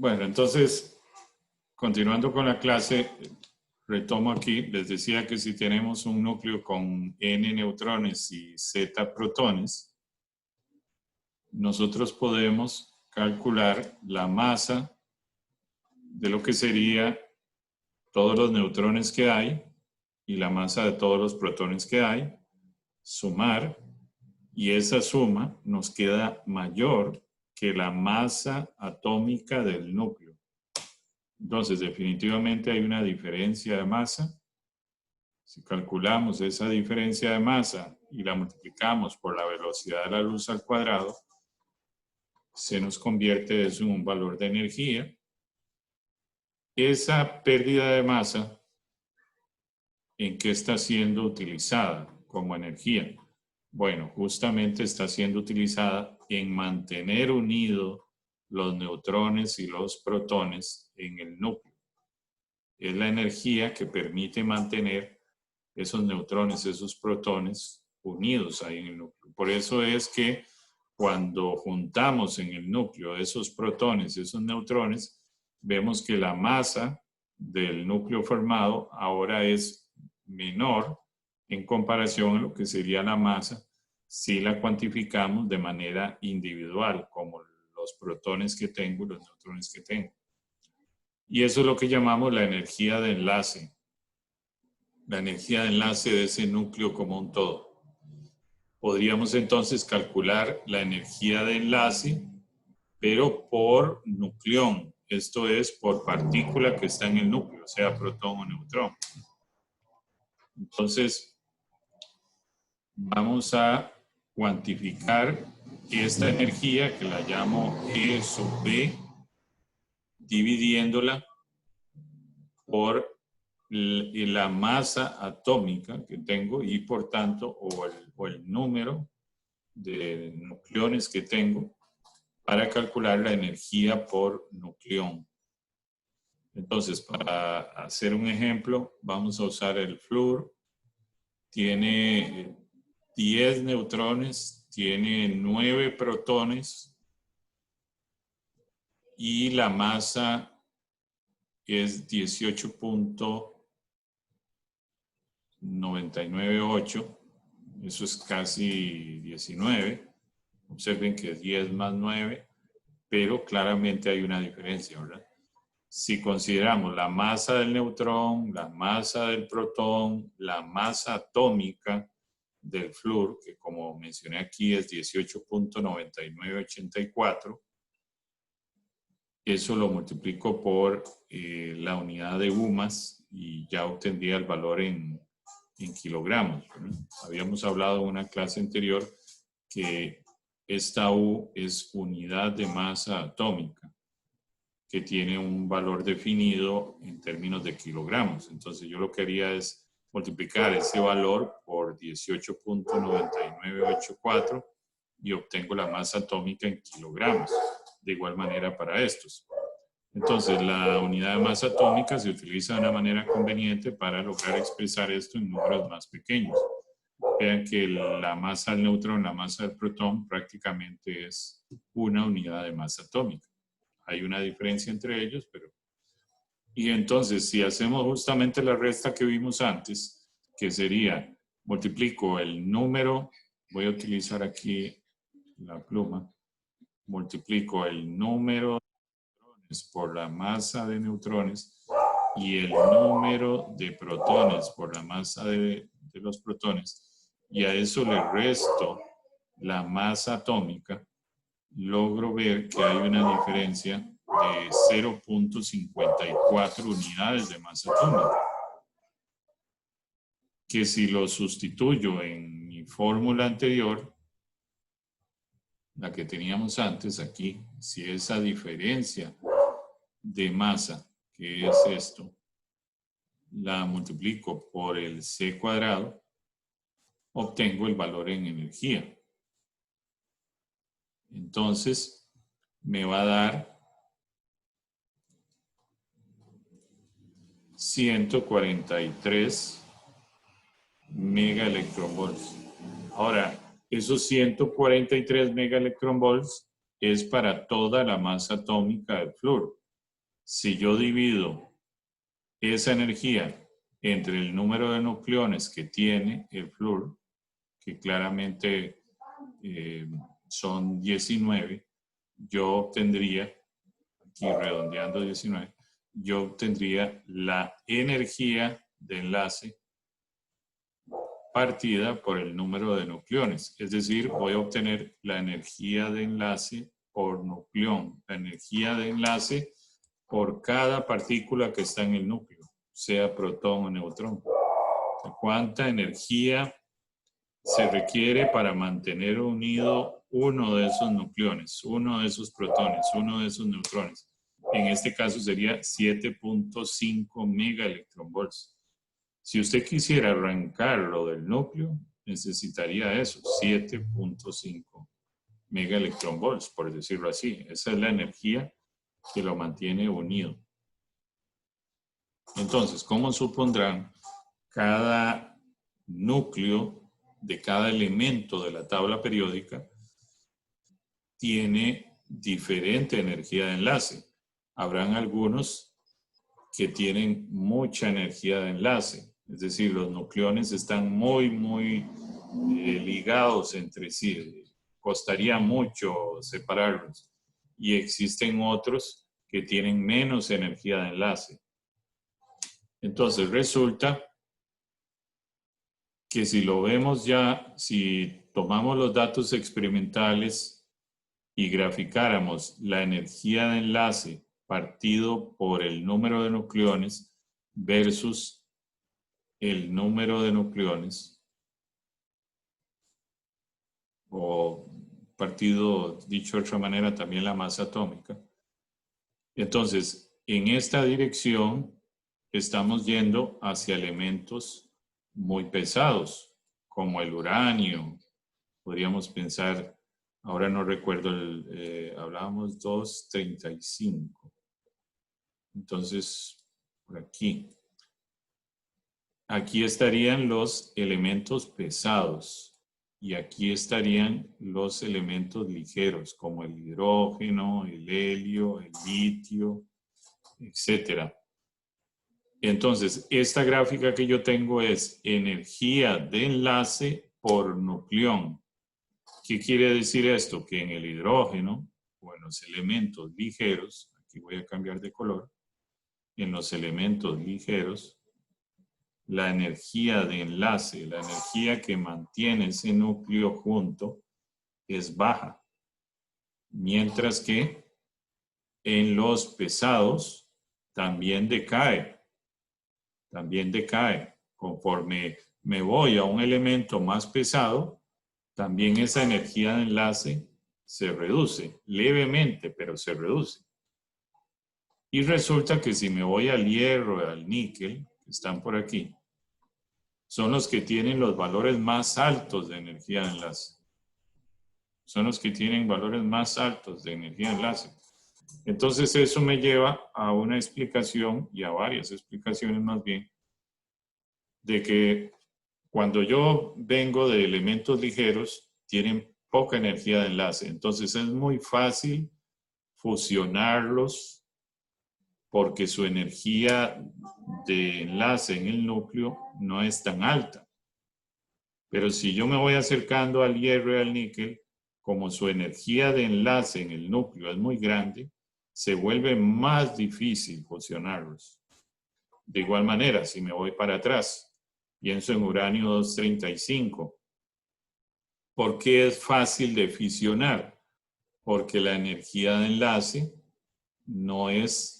Bueno, entonces, continuando con la clase, retomo aquí. Les decía que si tenemos un núcleo con N neutrones y Z protones, nosotros podemos calcular la masa de lo que sería todos los neutrones que hay y la masa de todos los protones que hay, sumar, y esa suma nos queda mayor que la masa atómica del núcleo. Entonces, definitivamente hay una diferencia de masa. Si calculamos esa diferencia de masa y la multiplicamos por la velocidad de la luz al cuadrado, se nos convierte eso en un valor de energía. Esa pérdida de masa, ¿en qué está siendo utilizada como energía? Bueno, justamente está siendo utilizada en mantener unidos los neutrones y los protones en el núcleo. Es la energía que permite mantener esos neutrones, esos protones unidos ahí en el núcleo. Por eso es que cuando juntamos en el núcleo esos protones, esos neutrones, vemos que la masa del núcleo formado ahora es menor en comparación a lo que sería la masa si la cuantificamos de manera individual, como los protones que tengo y los neutrones que tengo. Y eso es lo que llamamos la energía de enlace. La energía de enlace de ese núcleo como un todo. Podríamos entonces calcular la energía de enlace, pero por nucleón. Esto es por partícula que está en el núcleo, sea protón o neutrón. Entonces, vamos a cuantificar esta energía, que la llamo E sub B, dividiéndola por la masa atómica que tengo y por tanto, o el número de nucleones que tengo para calcular la energía por nucleón. Entonces, para hacer un ejemplo, vamos a usar el flúor. Tiene 10 neutrones, tiene 9 protones y la masa es 18.998. Eso es casi 19. Observen que es 10 más 9, pero claramente hay una diferencia, ¿verdad? Si consideramos la masa del neutrón, la masa del protón, la masa atómica del flúor, que como mencioné aquí es 18.9984, eso lo multiplico por la unidad de UMAS y ya obtendría el valor en kilogramos, ¿verdad? Habíamos hablado en una clase anterior que esta U es unidad de masa atómica, que tiene un valor definido en términos de kilogramos. Entonces yo lo que haría es multiplicar ese valor por 18.9984 y obtengo la masa atómica en kilogramos. De igual manera para estos. Entonces la unidad de masa atómica se utiliza de una manera conveniente para lograr expresar esto en números más pequeños. Vean que la masa del neutrón, la masa del protón prácticamente es una unidad de masa atómica. Hay una diferencia entre ellos, pero... Y entonces, si hacemos justamente la resta que vimos antes, que sería, multiplico el número, voy a utilizar aquí la pluma, multiplico el número de neutrones por la masa de neutrones y el número de protones por la masa de los protones, y a eso le resto la masa atómica, logro ver que hay una diferencia de 0.54 unidades de masa atómica. Que si lo sustituyo en mi fórmula anterior, la que teníamos antes aquí, si esa diferencia de masa, que es esto, la multiplico por el C cuadrado, obtengo el valor en energía. Entonces, me va a dar 143 megaelectronvolts. Ahora, esos 143 megaelectronvolts es para toda la masa atómica del flúor. si yo divido esa energía entre el número de nucleones que tiene el flúor, que claramente son 19, yo obtendría, aquí redondeando 19, yo obtendría la energía de enlace partida por el número de nucleones. Es decir, voy a obtener la energía de enlace por nucleón, la energía de enlace por cada partícula que está en el núcleo, sea protón o neutrón. ¿Cuánta energía se requiere para mantener unido uno de esos nucleones, uno de esos protones, uno de esos neutrones? En este caso sería 7.5 megaelectronvolts. Si usted quisiera arrancarlo del núcleo, necesitaría eso, 7.5 megaelectronvolts, por decirlo así. Esa es la energía que lo mantiene unido. Entonces, como supondrán, cada núcleo de cada elemento de la tabla periódica tiene diferente energía de enlace. Habrán algunos que tienen mucha energía de enlace, es decir, los nucleones están muy ligados entre sí, costaría mucho separarlos. Y existen otros que tienen menos energía de enlace. Entonces resulta que si lo vemos ya, si tomamos los datos experimentales y graficáramos la energía de enlace partido por el número de nucleones versus el número de nucleones, o partido, dicho de otra manera, también la masa atómica. Entonces, en esta dirección estamos yendo hacia elementos muy pesados, como el uranio. Podríamos pensar, ahora no recuerdo, hablábamos 235. Entonces, por aquí. Aquí estarían los elementos pesados y aquí estarían los elementos ligeros, como el hidrógeno, el helio, el litio, etc. Entonces, esta gráfica que yo tengo es energía de enlace por nucleón. ¿Qué quiere decir esto? Que en el hidrógeno, o en los elementos ligeros, aquí voy a cambiar de color, en los elementos ligeros, la energía de enlace, la energía que mantiene ese núcleo junto, es baja. Mientras que en los pesados también decae. También decae. Conforme me voy a un elemento más pesado, también esa energía de enlace se reduce, levemente, pero se reduce. Y resulta que si me voy al hierro, al níquel, que están por aquí, son los que tienen los valores más altos de energía de enlace. Son los que tienen valores más altos de energía de enlace. Entonces eso me lleva a una explicación, y a varias explicaciones más bien, de que cuando yo vengo de elementos ligeros, tienen poca energía de enlace. Entonces es muy fácil fusionarlos porque su energía de enlace en el núcleo no es tan alta. Pero si yo me voy acercando al hierro y al níquel, como su energía de enlace en el núcleo es muy grande, se vuelve más difícil fusionarlos. De igual manera, si me voy para atrás, pienso en uranio 235. ¿Por qué es fácil de fisionar? Porque la energía de enlace no es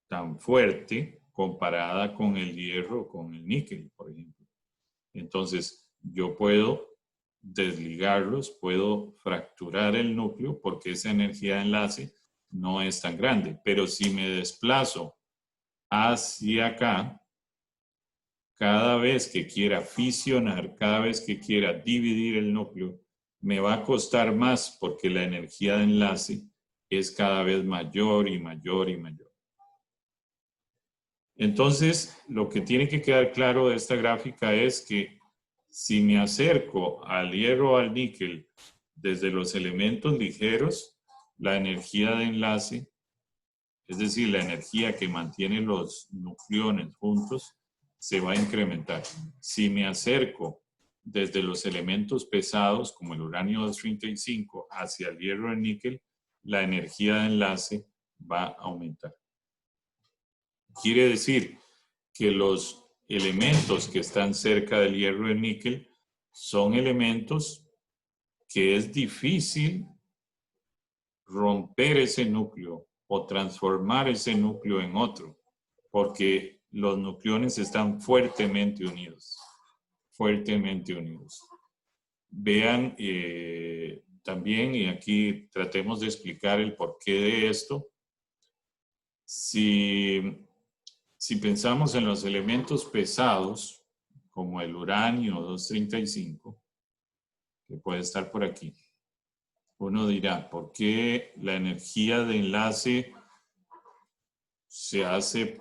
tan fuerte comparada con el hierro o con el níquel, por ejemplo. Entonces, yo puedo desligarlos, puedo fracturar el núcleo porque esa energía de enlace no es tan grande. Pero si me desplazo hacia acá, cada vez que quiera fisionar, cada vez que quiera dividir el núcleo, me va a costar más porque la energía de enlace es cada vez mayor y mayor y mayor. Entonces, lo que tiene que quedar claro de esta gráfica es que si me acerco al hierro o al níquel desde los elementos ligeros, la energía de enlace Es decir, la energía que mantiene los nucleones juntos se va a incrementar. Si me acerco desde los elementos pesados, como el uranio 235, hacia el hierro y el níquel, la energía de enlace va a aumentar. Quiere decir que los elementos que están cerca del hierro y el níquel son elementos que es difícil romper ese núcleo o transformar ese núcleo en otro, porque los nucleones están fuertemente unidos, fuertemente unidos. Vean también, y aquí tratemos de explicar el porqué de esto. Si pensamos en los elementos pesados, como el uranio 235, que puede estar por aquí, uno dirá, ¿por qué la energía de enlace se hace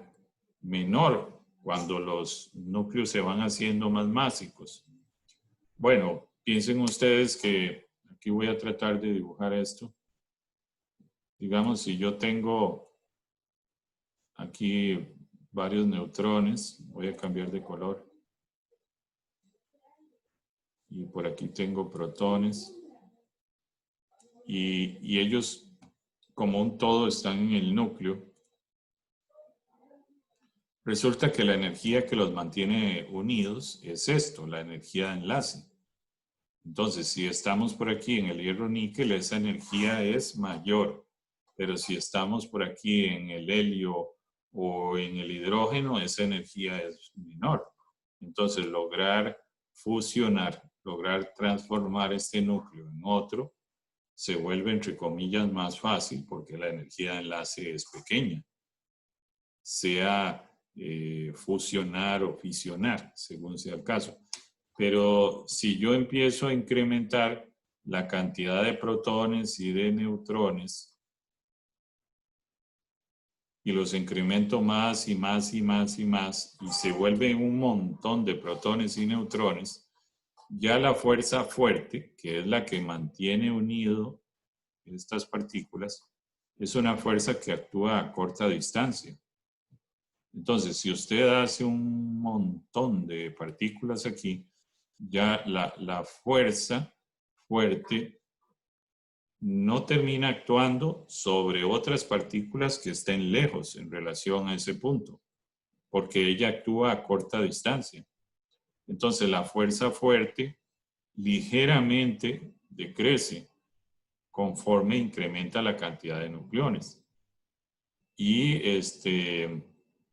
menor cuando los núcleos se van haciendo más másicos? Bueno, piensen ustedes que, aquí voy a tratar de dibujar esto. Digamos, si yo tengo aquí varios neutrones, voy a cambiar de color. Y por aquí tengo protones. Y ellos, como un todo, están en el núcleo. Resulta que la energía que los mantiene unidos es esto, la energía de enlace. Entonces, si estamos por aquí en el hierro níquel, esa energía es mayor. Pero si estamos por aquí en el helio o en el hidrógeno, esa energía es menor. Entonces, lograr fusionar, lograr transformar este núcleo en otro, se vuelve, entre comillas, más fácil porque la energía de enlace es pequeña. Sea fusionar o fisionar, según sea el caso. Pero si yo empiezo a incrementar la cantidad de protones y de neutrones y los incremento más y más y más y más y se vuelve un montón de protones y neutrones, ya la fuerza fuerte, que es la que mantiene unido estas partículas, es una fuerza que actúa a corta distancia. Entonces, si usted hace un montón de partículas aquí, ya la fuerza fuerte no termina actuando sobre otras partículas que estén lejos en relación a ese punto, porque ella actúa a corta distancia. Entonces, la fuerza fuerte ligeramente decrece conforme incrementa la cantidad de nucleones. Y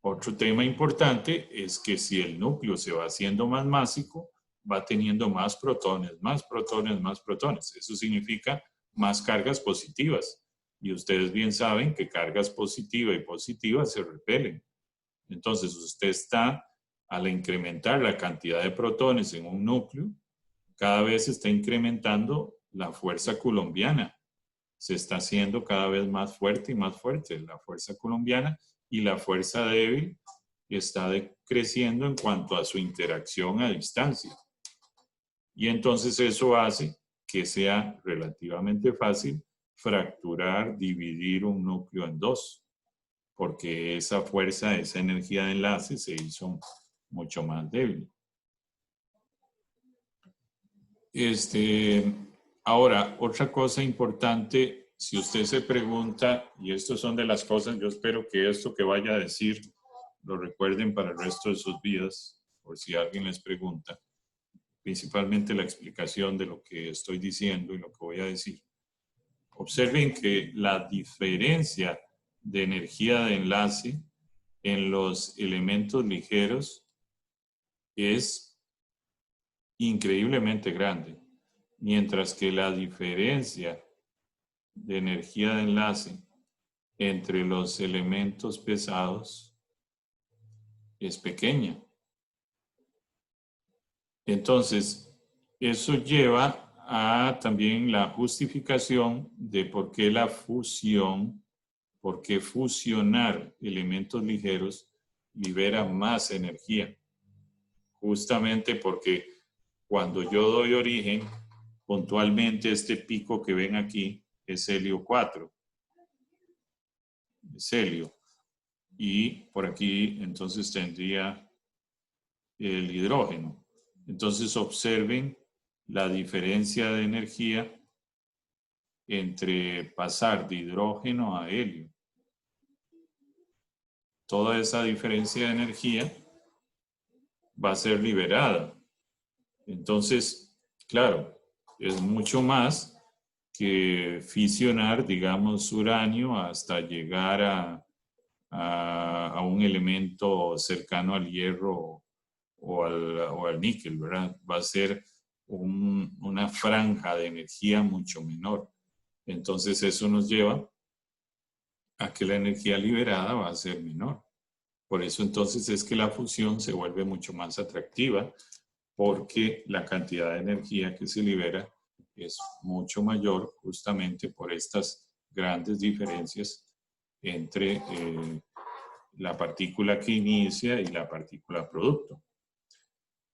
otro tema importante es que si el núcleo se va haciendo más másico, va teniendo más protones, más protones, más protones. Eso significa más cargas positivas. Y ustedes bien saben que cargas positivas y positivas se repelen. Entonces usted está, al incrementar la cantidad de protones en un núcleo, cada vez está incrementando la fuerza coulombiana. Se está haciendo cada vez más fuerte y más fuerte la fuerza coulombiana, y la fuerza débil está creciendo en cuanto a su interacción a distancia. Y entonces eso hace que sea relativamente fácil fracturar, dividir un núcleo en dos, porque esa fuerza, esa energía de enlace se hizo mucho más débil. Ahora, otra cosa importante, si usted se pregunta, y estas son de las cosas, yo espero que esto que vaya a decir lo recuerden para el resto de sus vidas, por si alguien les pregunta, principalmente la explicación de lo que estoy diciendo y lo que voy a decir. Observen que la diferencia de energía de enlace en los elementos ligeros es increíblemente grande, mientras que la diferencia de energía de enlace entre los elementos pesados es pequeña. Entonces, eso lleva a también la justificación de por qué la fusión, por qué fusionar elementos ligeros libera más energía. Justamente porque cuando yo doy origen, puntualmente este pico que ven aquí es helio 4. es helio. Y por aquí entonces tendría el hidrógeno. Entonces observen la diferencia de energía entre pasar de hidrógeno a helio. Toda esa diferencia de energía va a ser liberada. Entonces, claro, es mucho más que fisionar, digamos, uranio hasta llegar a un elemento cercano al hierro o al níquel, ¿verdad? Va a ser una franja de energía mucho menor. Entonces eso nos lleva a que la energía liberada va a ser menor. Por eso entonces es que la fusión se vuelve mucho más atractiva, porque la cantidad de energía que se libera es mucho mayor justamente por estas grandes diferencias entre la partícula que inicia y la partícula producto.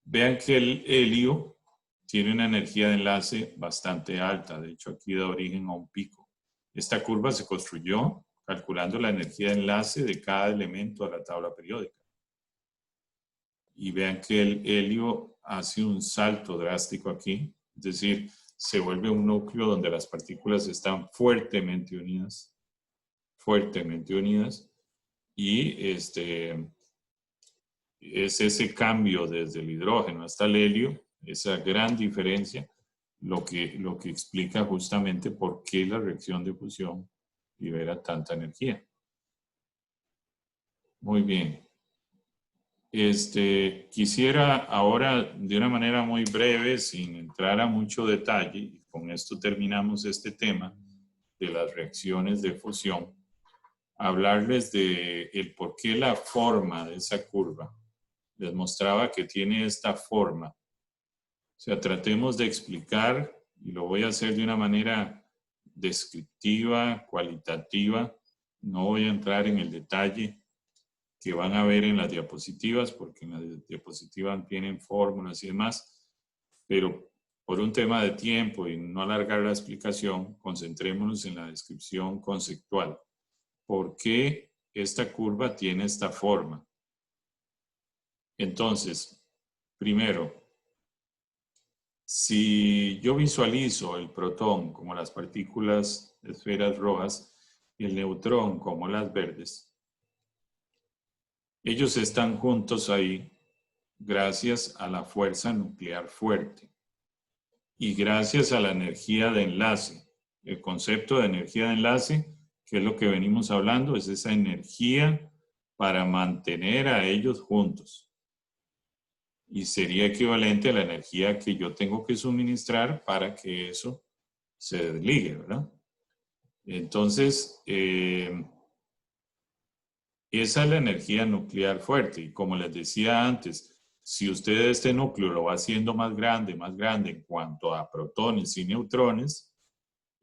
Vean que el helio tiene una energía de enlace bastante alta, de hecho aquí da origen a un pico. Esta curva se construyó calculando la energía de enlace de cada elemento a la tabla periódica. Y vean que el helio hace un salto drástico aquí, es decir, se vuelve un núcleo donde las partículas están fuertemente unidas, y es ese cambio desde el hidrógeno hasta el helio, esa gran diferencia, lo que explica justamente por qué la reacción de fusión libera tanta energía. Muy bien. Quisiera ahora, de una manera muy breve, sin entrar a mucho detalle, y con esto terminamos este tema de las reacciones de fusión, hablarles de el por qué la forma de esa curva. Les mostraba que tiene esta forma. O sea, tratemos de explicar, y lo voy a hacer de una manera descriptiva, cualitativa. No voy a entrar en el detalle que van a ver en las diapositivas, porque en las diapositivas tienen fórmulas y demás, pero por un tema de tiempo y no alargar la explicación, concentrémonos en la descripción conceptual. ¿Por qué esta curva tiene esta forma? Entonces, primero, si yo visualizo el protón como las partículas de esferas rojas y el neutrón como las verdes, ellos están juntos ahí gracias a la fuerza nuclear fuerte y gracias a la energía de enlace. El concepto de energía de enlace, que es lo que venimos hablando, es esa energía para mantener a ellos juntos. Y sería equivalente a la energía que yo tengo que suministrar para que eso se desligue, ¿verdad? Entonces, esa es la energía nuclear fuerte. Y como les decía antes, si usted este núcleo lo va haciendo más grande en cuanto a protones y neutrones,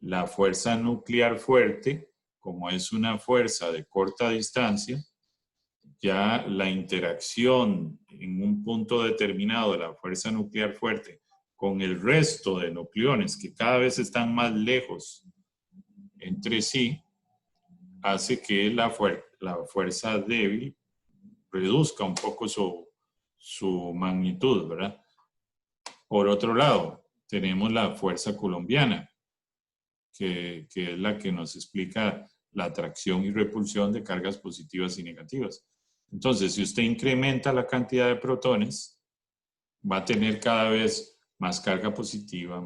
la fuerza nuclear fuerte, como es una fuerza de corta distancia, ya la interacción en un punto determinado de la fuerza nuclear fuerte con el resto de nucleones que cada vez están más lejos entre sí, hace que la fuerza débil reduzca un poco su magnitud, ¿verdad? Por otro lado, tenemos la fuerza coulombiana, que es la que nos explica la atracción y repulsión de cargas positivas y negativas. Entonces, si usted incrementa la cantidad de protones, va a tener cada vez más carga positiva,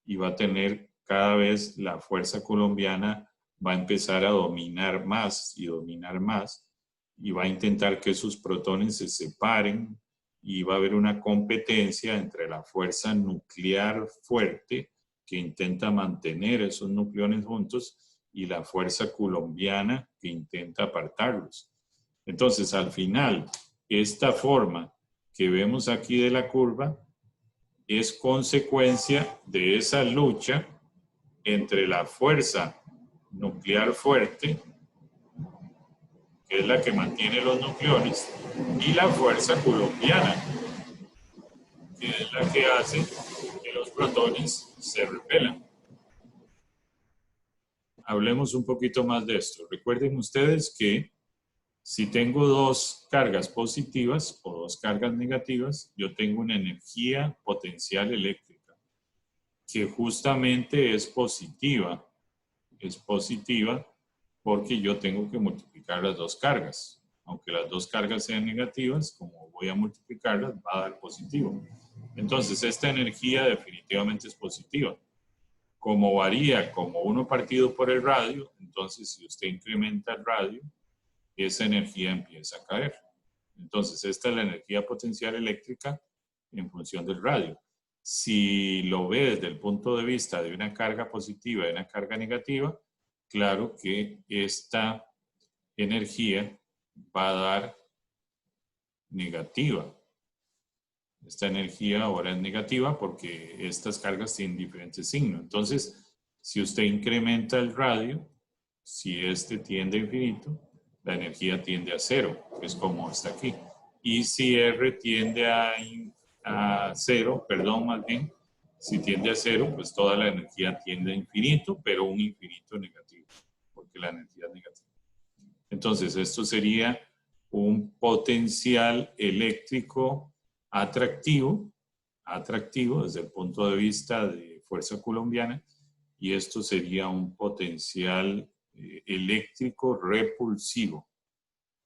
y va a tener cada vez la fuerza coulombiana va a empezar a dominar más, y va a intentar que sus protones se separen, y va a haber una competencia entre la fuerza nuclear fuerte que intenta mantener esos nucleones juntos y la fuerza coulombiana que intenta apartarlos. Entonces, al final, esta forma que vemos aquí de la curva es consecuencia de esa lucha entre la fuerza nuclear fuerte, que es la que mantiene los nucleones, y la fuerza coulombiana, que es la que hace que los protones se repelan. hablemos un poquito más de esto. Recuerden ustedes que si tengo dos cargas positivas o dos cargas negativas, yo tengo una energía potencial eléctrica que justamente es positiva. Es positiva porque yo tengo que multiplicar las dos cargas. Aunque las dos cargas sean negativas, como voy a multiplicarlas, va a dar positivo. Entonces, esta energía definitivamente es positiva. Como varía como 1 partido por el radio, entonces si usted incrementa el radio, esa energía empieza a caer. Entonces, esta es la energía potencial eléctrica en función del radio. Si lo ve desde el punto de vista de una carga positiva y una carga negativa, claro que esta energía va a dar negativa. Esta energía ahora es negativa porque estas cargas tienen diferentes signos. Entonces, si usted incrementa el radio, si este tiende a infinito, la energía tiende a cero, que es como está aquí. Y si R tiende a cero, perdón, más bien, si tiende a cero, pues toda la energía tiende a infinito, pero un infinito negativo, porque la energía es negativa. Entonces, esto sería un potencial eléctrico atractivo desde el punto de vista de fuerza coulombiana, y esto sería un potencial eléctrico repulsivo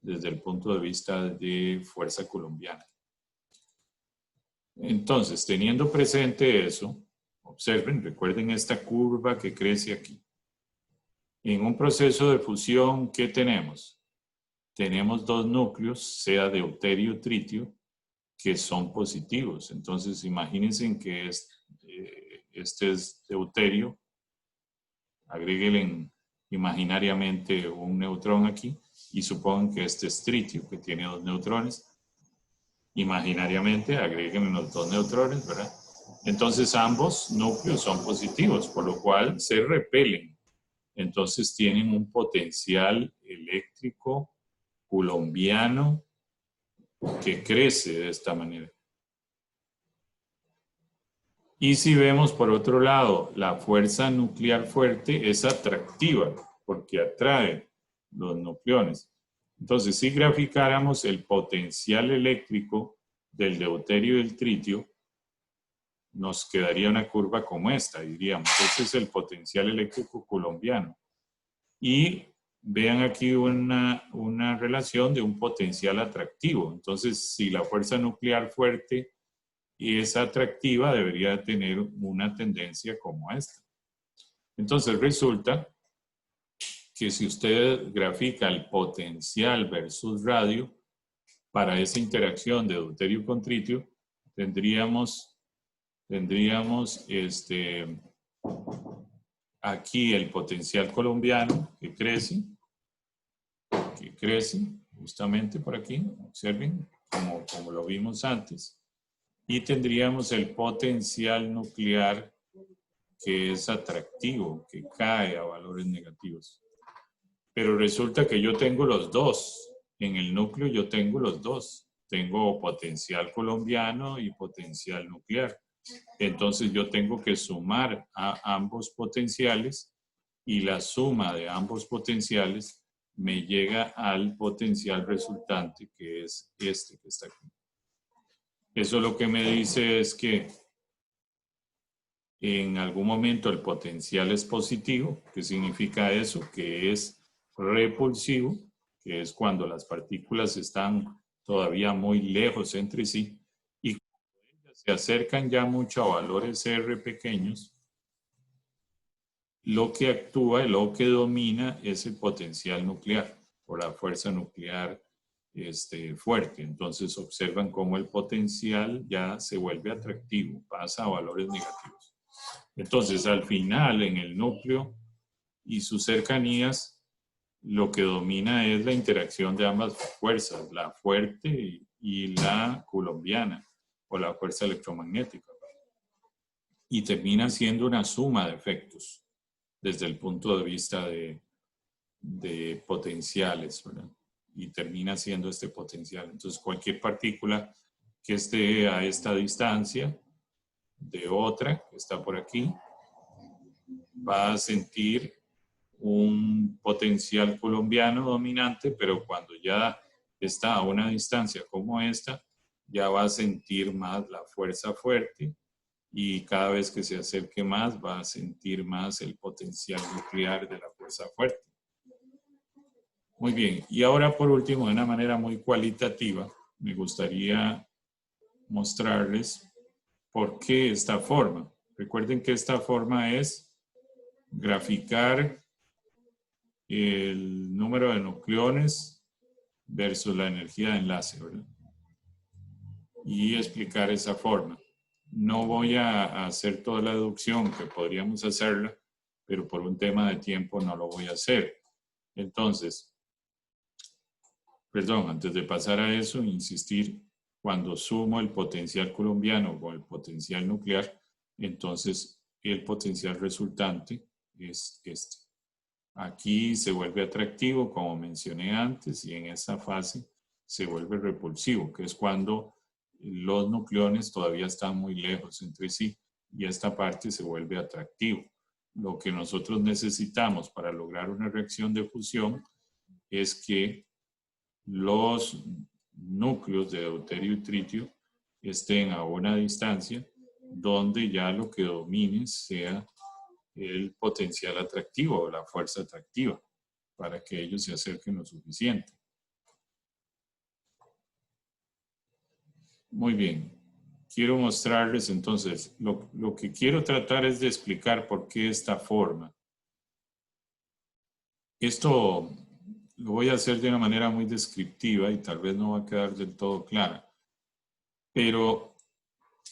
desde el punto de vista de fuerza coulombiana. Entonces, teniendo presente eso, observen, recuerden esta curva que crece aquí. En un proceso de fusión, ¿qué tenemos? Tenemos dos núcleos, sea deuterio o tritio, que son positivos. Entonces, imagínense que este es deuterio, agréguenle imaginariamente un neutrón aquí y supongan que este es tritio, que tiene dos neutrones. Imaginariamente agreguen los dos neutrones, ¿verdad? Entonces ambos núcleos son positivos, por lo cual se repelen. Entonces tienen un potencial eléctrico coulombiano que crece de esta manera. Y si vemos por otro lado, la fuerza nuclear fuerte es atractiva porque atrae los nucleones. Entonces, si graficáramos el potencial eléctrico del deuterio y del tritio, nos quedaría una curva como esta, diríamos. Ese es el potencial eléctrico coulombiano. Y vean aquí una relación de un potencial atractivo. Entonces, si la fuerza nuclear fuerte es atractiva, debería tener una tendencia como esta. Entonces, resulta que si usted grafica el potencial versus radio, para esa interacción de deuterio con tritio, tendríamos aquí el potencial coulombiano que crece justamente por aquí, observen, como lo vimos antes, y tendríamos el potencial nuclear que es atractivo, que cae a valores negativos. Pero resulta que yo tengo los dos. En el núcleo yo tengo los dos. Tengo potencial coulombiano y potencial nuclear. Entonces yo tengo que sumar a ambos potenciales y la suma de ambos potenciales me llega al potencial resultante, que es este que está aquí. Eso lo que me dice es que en algún momento el potencial es positivo. ¿Qué significa eso? Que es repulsivo, que es cuando las partículas están todavía muy lejos entre sí y cuando ellas se acercan ya mucho a valores R pequeños, lo que actúa y lo que domina es el potencial nuclear por la fuerza nuclear fuerte. Entonces observan cómo el potencial ya se vuelve atractivo, pasa a valores negativos. Entonces, al final, en el núcleo y sus cercanías, lo que domina es la interacción de ambas fuerzas, la fuerte y la coulombiana, o la fuerza electromagnética. Y termina siendo una suma de efectos desde el punto de vista de potenciales, ¿verdad? Y termina siendo este potencial. Entonces, cualquier partícula que esté a esta distancia de otra, que está por aquí, va a sentir un potencial coulombiano dominante, pero cuando ya está a una distancia como esta, ya va a sentir más la fuerza fuerte y cada vez que se acerque más va a sentir más el potencial nuclear de la fuerza fuerte. Muy bien, y ahora por último, de una manera muy cualitativa, me gustaría mostrarles por qué esta forma. Recuerden que esta forma es graficar el número de nucleones versus la energía de enlace, ¿verdad? Y explicar esa forma. No voy a hacer toda la deducción que podríamos hacerla, pero por un tema de tiempo no lo voy a hacer. Entonces, perdón, antes de pasar a eso, insistir, cuando sumo el potencial coulombiano con el potencial nuclear, entonces el potencial resultante es este. Aquí se vuelve atractivo, como mencioné antes, y en esa fase se vuelve repulsivo, que es cuando los nucleones todavía están muy lejos entre sí y esta parte se vuelve atractivo. Lo que nosotros necesitamos para lograr una reacción de fusión es que los núcleos de deuterio y tritio estén a una distancia donde ya lo que domine sea el potencial atractivo o la fuerza atractiva para que ellos se acerquen lo suficiente. Muy bien. Quiero mostrarles entonces, lo que quiero tratar es de explicar por qué esta forma. Esto lo voy a hacer de una manera muy descriptiva y tal vez no va a quedar del todo clara. Pero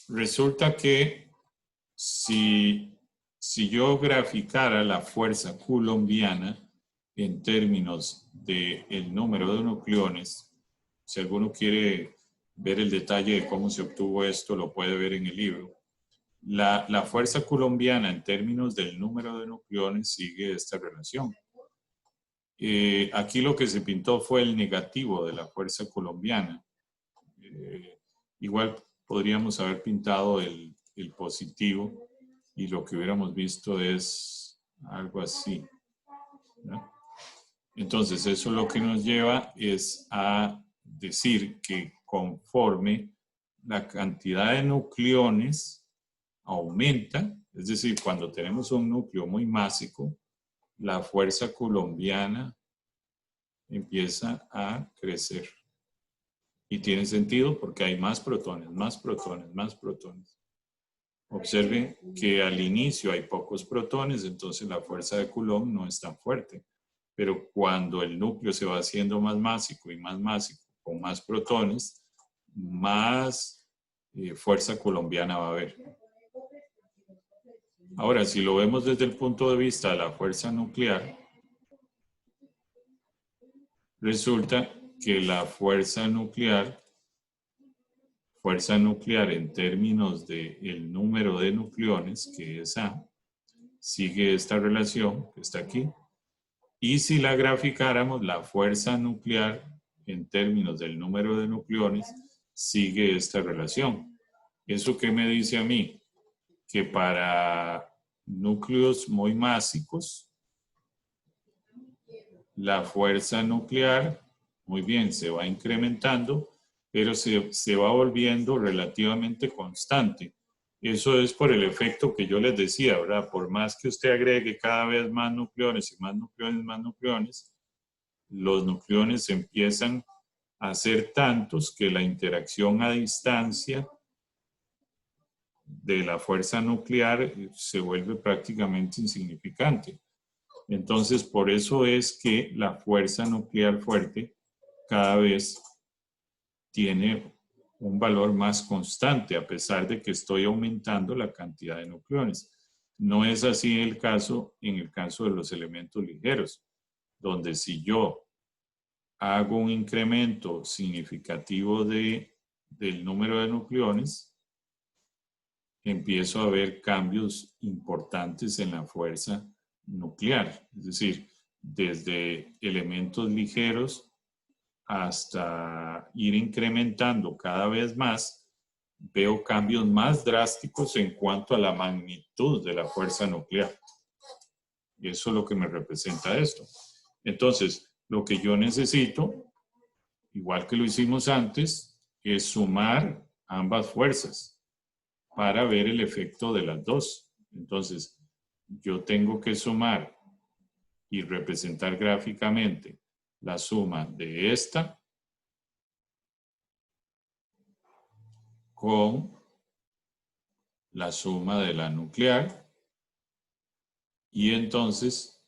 resulta que si yo graficara la fuerza coulombiana en términos del número de nucleones, si alguno quiere ver el detalle de cómo se obtuvo esto, lo puede ver en el libro. La fuerza coulombiana en términos del número de nucleones sigue esta relación. Aquí lo que se pintó fue el negativo de la fuerza coulombiana. Igual podríamos haber pintado el positivo y lo que hubiéramos visto es algo así, ¿no? Entonces, eso lo que nos lleva es a decir que conforme la cantidad de nucleones aumenta, es decir, cuando tenemos un núcleo muy másico, la fuerza coulombiana empieza a crecer. Y tiene sentido porque hay más protones, más protones, más protones. Observen que al inicio hay pocos protones, entonces la fuerza de Coulomb no es tan fuerte. Pero cuando el núcleo se va haciendo más másico y más másico, con más protones, más fuerza coulombiana va a haber. Ahora, si lo vemos desde el punto de vista de la fuerza nuclear, resulta que la fuerza nuclear en términos del número de nucleones, que es A, sigue esta relación que está aquí. Y si la graficáramos, la fuerza nuclear en términos del número de nucleones sigue esta relación. ¿Eso qué me dice a mí? Que para núcleos muy másicos, la fuerza nuclear, muy bien, se va incrementando, pero se va volviendo relativamente constante. Eso es por el efecto que yo les decía, ¿verdad? Por más que usted agregue cada vez más nucleones y más nucleones, más nucleones, los nucleones empiezan a ser tantos que la interacción a distancia de la fuerza nuclear se vuelve prácticamente insignificante. Entonces, por eso es que la fuerza nuclear fuerte cada vez tiene un valor más constante, a pesar de que estoy aumentando la cantidad de nucleones. No es así en el caso de los elementos ligeros, donde si yo hago un incremento significativo del número de nucleones, empiezo a ver cambios importantes en la fuerza nuclear. Es decir, desde elementos ligeros hasta ir incrementando cada vez más, veo cambios más drásticos en cuanto a la magnitud de la fuerza nuclear. Y eso es lo que me representa esto. Entonces, lo que yo necesito, igual que lo hicimos antes, es sumar ambas fuerzas para ver el efecto de las dos. Entonces, yo tengo que sumar y representar gráficamente la suma de esta con la suma de la nuclear. Y entonces,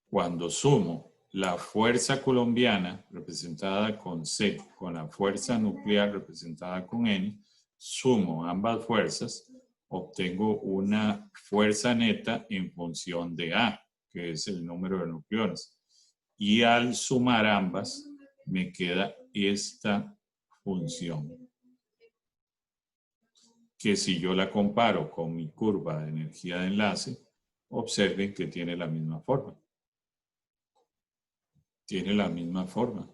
cuando sumo la fuerza colombiana representada con C con la fuerza nuclear representada con N, sumo ambas fuerzas, obtengo una fuerza neta en función de A, que es el número de nucleones. Y al sumar ambas, me queda esta función, que si yo la comparo con mi curva de energía de enlace, observen que tiene la misma forma. Tiene la misma forma.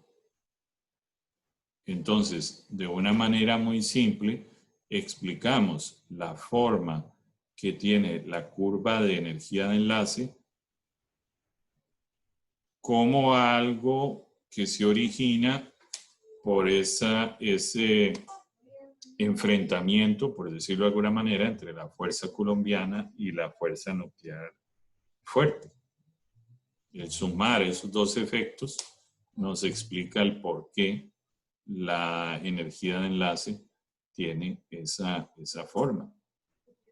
Entonces, de una manera muy simple, explicamos la forma que tiene la curva de energía de enlace como algo que se origina por ese enfrentamiento, por decirlo de alguna manera, entre la fuerza coulombiana y la fuerza nuclear fuerte. El sumar esos dos efectos nos explica el por qué la energía de enlace tiene esa forma.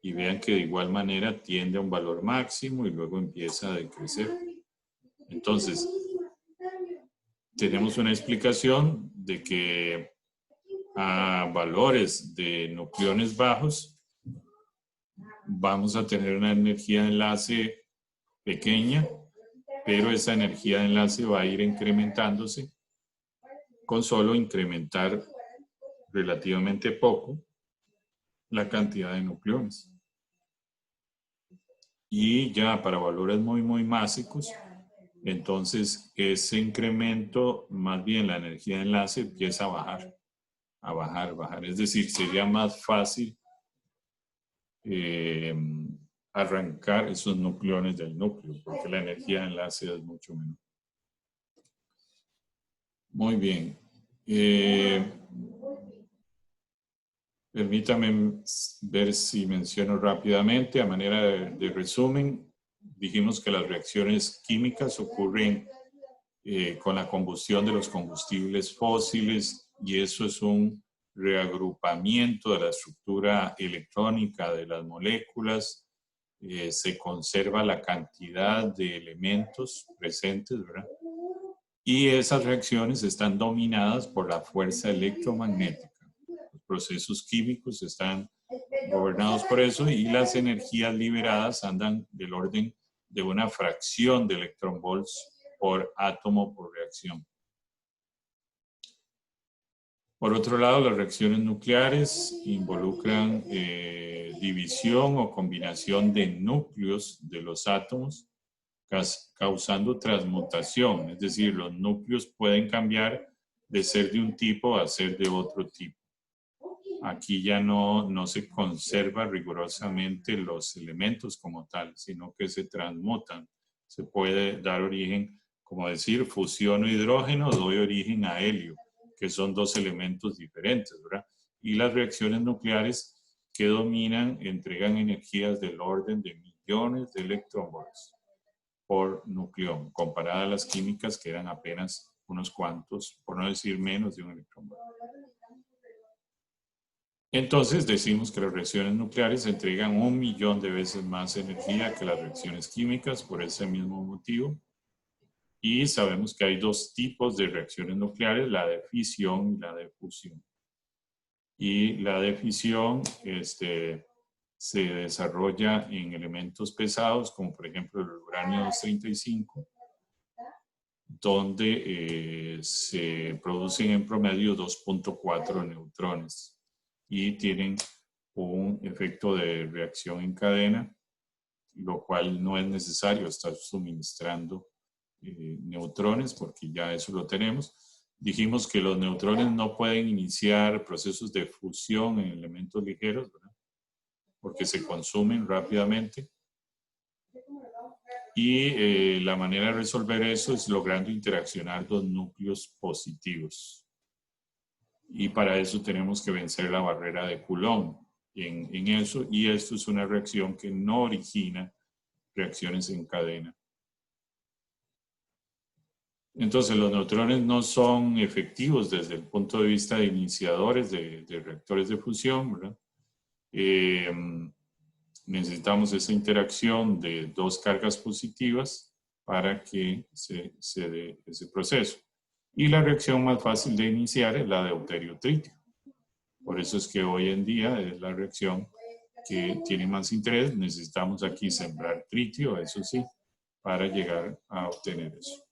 Y vean que de igual manera tiende a un valor máximo y luego empieza a decrecer. Entonces, tenemos una explicación de que a valores de nucleones bajos vamos a tener una energía de enlace pequeña, pero esa energía de enlace va a ir incrementándose con solo incrementar relativamente poco la cantidad de nucleones. Y ya para valores muy básicos, entonces ese incremento, más bien la energía de enlace empieza a bajar. Es decir, sería más fácil arrancar esos nucleones del núcleo, porque la energía de enlace es mucho menor. Muy bien. Permítame ver si menciono rápidamente, a manera de resumen. Dijimos que las reacciones químicas ocurren con la combustión de los combustibles fósiles, y eso es un reagrupamiento de la estructura electrónica de las moléculas. Se conserva la cantidad de elementos presentes, ¿verdad? Y esas reacciones están dominadas por la fuerza electromagnética. Los procesos químicos están gobernados por eso, y las energías liberadas andan del orden de una fracción de electronvolts por átomo por reacción. Por otro lado, las reacciones nucleares involucran división o combinación de núcleos de los átomos, causando transmutación. Es decir, los núcleos pueden cambiar de ser de un tipo a ser de otro tipo. Aquí ya no se conserva rigurosamente los elementos como tal, sino que se transmutan. Se puede dar origen, como decir, fusiono hidrógeno, doy origen a helio, que son dos elementos diferentes, ¿verdad? Y las reacciones nucleares que dominan entregan energías del orden de millones de electronvolts por nucleón, comparada a las químicas que eran apenas unos cuantos, por no decir menos de un electronvolt. Entonces decimos que las reacciones nucleares entregan 1 millón de veces más energía que las reacciones químicas por ese mismo motivo. Y sabemos que hay dos tipos de reacciones nucleares, la de fisión y la de fusión. Y la de fisión se desarrolla en elementos pesados, como por ejemplo el uranio 235, donde se producen en promedio 2.4 neutrones y tienen un efecto de reacción en cadena, lo cual no es necesario estar suministrando neutrones, porque ya eso lo tenemos. Dijimos que los neutrones no pueden iniciar procesos de fusión en elementos ligeros, ¿verdad? Porque se consumen rápidamente. Y la manera de resolver eso es logrando interaccionar dos núcleos positivos. Y para eso tenemos que vencer la barrera de Coulomb en eso. Y esto es una reacción que no origina reacciones en cadena. Entonces, los neutrones no son efectivos desde el punto de vista de iniciadores de reactores de fusión, ¿verdad? Necesitamos esa interacción de dos cargas positivas para que se dé ese proceso. Y la reacción más fácil de iniciar es la de deuterio-tritio. Por eso es que hoy en día es la reacción que tiene más interés. Necesitamos aquí sembrar tritio, eso sí, para llegar a obtener eso.